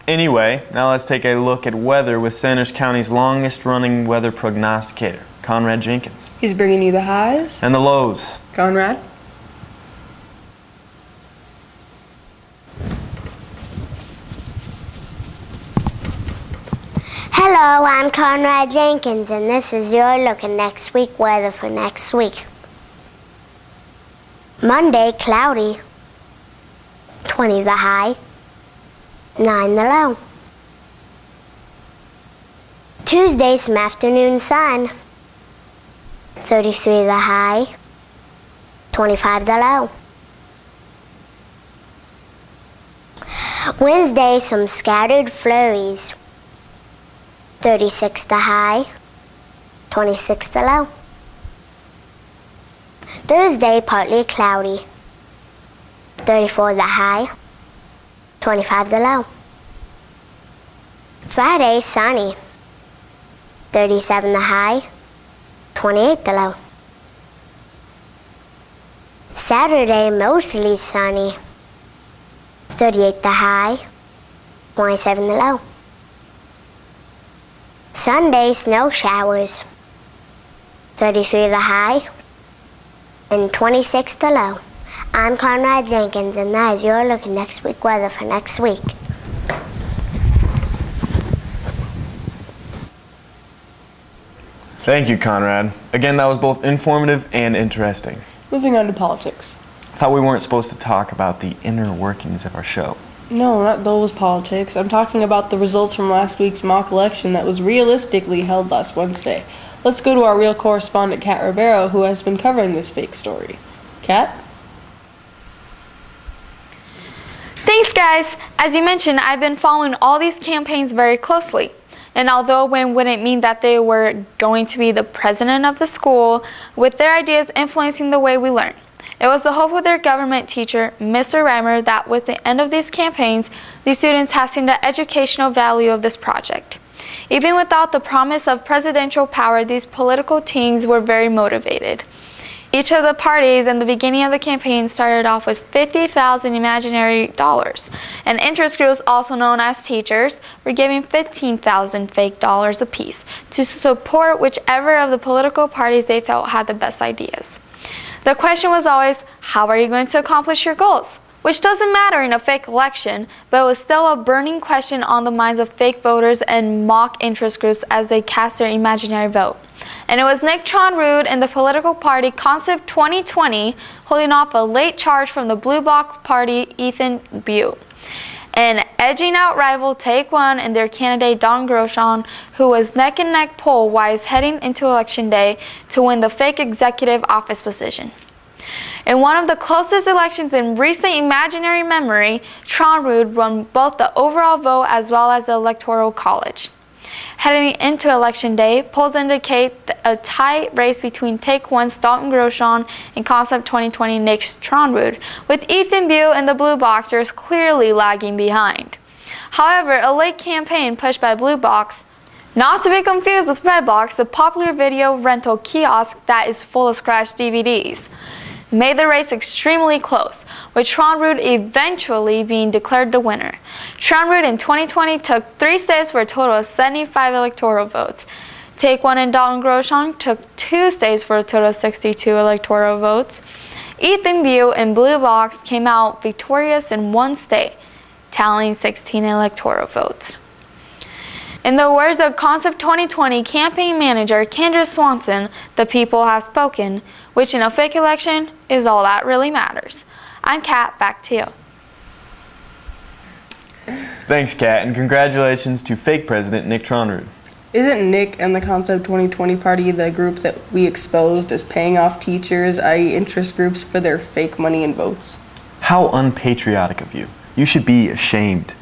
Anyway, now let's take a look at weather with Sanders County's longest-running weather prognosticator, Conrad Jenkins. He's bringing you the highs and the lows. Conrad? Hello, I'm Conrad Jenkins, and this is your look at next week weather for next week. Monday, cloudy, 20 the high, 9 the low. Tuesday, some afternoon sun, 33 the high, 25 the low. Wednesday, some scattered flurries, 36 the high, 26 the low. Thursday, partly cloudy, 34 the high, 25 the low. Friday, sunny, 37 the high, 28 the low. Saturday, mostly sunny, 38 the high, 27 the low. Sunday, snow showers, 33 the high, and 26 the low. I'm Conrad Jenkins, and that is your look at next week weather for next week. Thank you, Conrad. Again, that was both informative and interesting. Moving on to politics. I thought we weren't supposed to talk about the inner workings of our show. No, not those politics. I'm talking about the results from last week's mock election that was realistically held last Wednesday. Let's go to our real correspondent, Kat Rivero, who has been covering this fake story. Kat? Thanks, guys. As you mentioned, I've been following all these campaigns very closely. And although one wouldn't mean that they were going to be the president of the school, with their ideas influencing the way we learn. It was the hope of their government teacher, Mr. Reimer, that with the end of these campaigns, these students have seen the educational value of this project. Even without the promise of presidential power, these political teams were very motivated. Each of the parties in the beginning of the campaign started off with 50,000 imaginary dollars, and interest groups, also known as teachers, were giving 15,000 fake dollars apiece to support whichever of the political parties they felt had the best ideas. The question was always, how are you going to accomplish your goals? Which doesn't matter in a fake election, but it was still a burning question on the minds of fake voters and mock interest groups as they cast their imaginary vote. And it was Nick Tronrud and the political party Concept 2020 holding off a late charge from the Blue Box Party Ethan Bew, and edging out rival Take One and their candidate Don Groshon, who was neck and neck poll-wise heading into Election Day to win the fake executive office position. In one of the closest elections in recent imaginary memory, Tronrud won both the overall vote as well as the Electoral College. Heading into Election Day, polls indicate a tight race between Take One's Dalton Groshon and Concept 2020 Nick Tronrud, with Ethan Bew and the Blue Boxers clearly lagging behind. However, a late campaign pushed by Blue Box, not to be confused with Red Box, the popular video rental kiosk that is full of scratched DVDs, made the race extremely close, with Tronrud eventually being declared the winner. Tronrud in 2020 took 3 states for a total of 75 electoral votes. Take One and Dalton Groshon took 2 states for a total of 62 electoral votes. Ethan Bew and Blue Box came out victorious in 1 state, tallying 16 electoral votes. In the words of Concept 2020 campaign manager Kendra Swanson, the people have spoken, which in a fake election is all that really matters. I'm Kat, back to you. Thanks, Kat, and congratulations to fake President Nick Tronrud. Isn't Nick and the Concept 2020 party the group that we exposed as paying off teachers, i.e. interest groups, for their fake money and votes? How unpatriotic of you. You should be ashamed.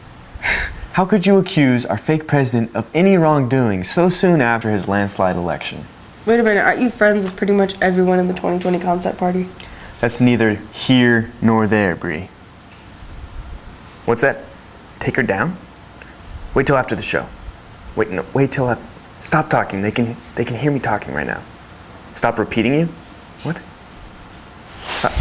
How could you accuse our fake president of any wrongdoing so soon after his landslide election? Wait a minute, aren't you friends with pretty much everyone in the 2020 Concept party? That's neither here nor there, Bree. What's that? Take her down? Wait till after the show. Wait till after. Stop talking. They can hear me talking right now. Stop repeating you? What? Stop.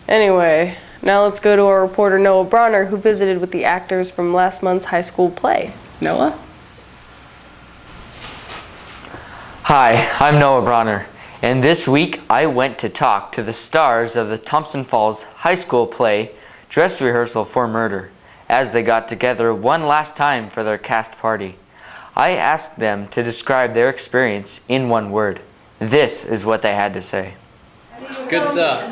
Anyway, Now let's go to our reporter Noah Bronner, who visited with the actors from last month's high school play. Noah? Hi, I'm Noah Bronner, and this week I went to talk to the stars of the Thompson Falls High School play Dress Rehearsal for Murder as they got together one last time for their cast party. I asked them to describe their experience in one word. This is what they had to say. Good stuff.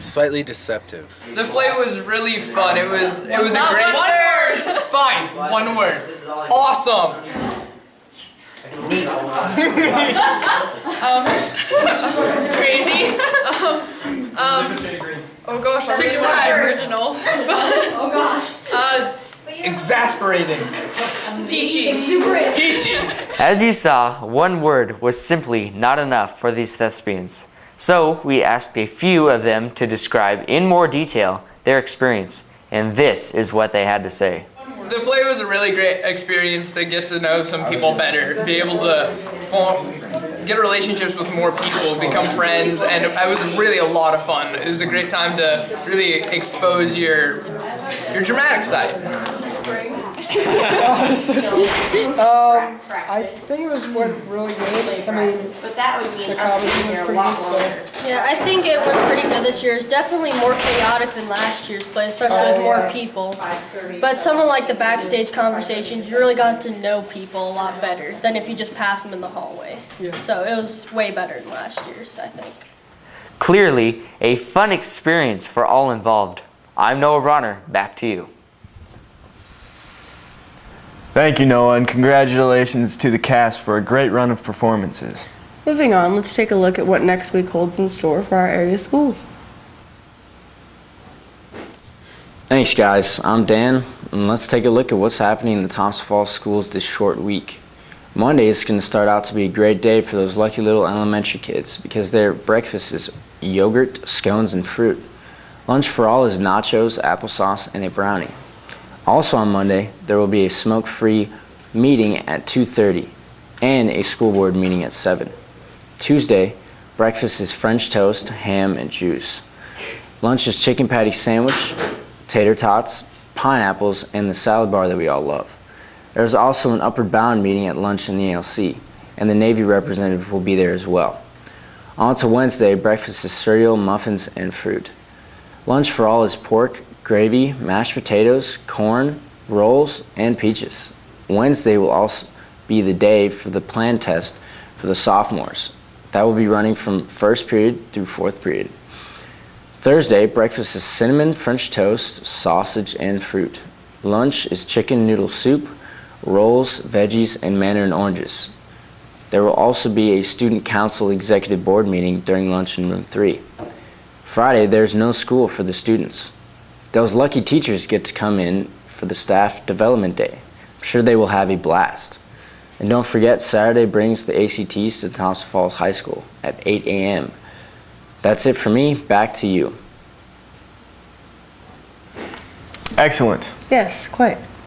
Slightly deceptive. The play was really fun. It was a great. One word. Fine. One word. Awesome. Crazy. Oh gosh, 6-time original. Oh gosh. Exasperating. Peachy. Peachy. As you saw, one word was simply not enough for these thespians. So we asked a few of them to describe in more detail their experience, and this is what they had to say. The play was a really great experience to get to know some people better, be able to get relationships with more people, become friends, and it was really a lot of fun. It was a great time to really expose your dramatic side. I think it went really good. I mean, the comedy was pretty good, so. Yeah, I think it went pretty good this year. It's definitely more chaotic than last year's play, especially with more people. But some of like the backstage conversations, you really got to know people a lot better than if you just pass them in the hallway. Yeah. So it was way better than last year's, I think. Clearly, a fun experience for all involved. I'm Noah Bronner, back to you. Thank you, Noah, and congratulations to the cast for a great run of performances. Moving on, let's take a look at what next week holds in store for our area schools. Thanks guys, I'm Dan, and let's take a look at what's happening in the Thompson Falls schools this short week. Monday is going to start out to be a great day for those lucky little elementary kids because their breakfast is yogurt, scones, and fruit. Lunch for all is nachos, applesauce, and a brownie. Also on Monday, there will be a smoke-free meeting at 2:30 and a school board meeting at 7. Tuesday, breakfast is French toast, ham, and juice. Lunch is chicken patty sandwich, tater tots, pineapples, and the salad bar that we all love. There's also an Upward Bound meeting at lunch in the ALC, and the Navy representative will be there as well. On to Wednesday, breakfast is cereal, muffins, and fruit. Lunch for all is pork, gravy, mashed potatoes, corn, rolls, and peaches. Wednesday will also be the day for the plan test for the sophomores. That will be running from first period through fourth period. Thursday, breakfast is cinnamon, French toast, sausage, and fruit. Lunch is chicken noodle soup, rolls, veggies, and mandarin oranges. There will also be a student council executive board meeting during lunch in room 3. Friday, there's no school for the students. Those lucky teachers get to come in for the staff development day. I'm sure they will have a blast. And don't forget, Saturday brings the ACTs to Thompson Falls High School at 8 a.m. That's it for me. Back to you. Excellent. Yes, quite.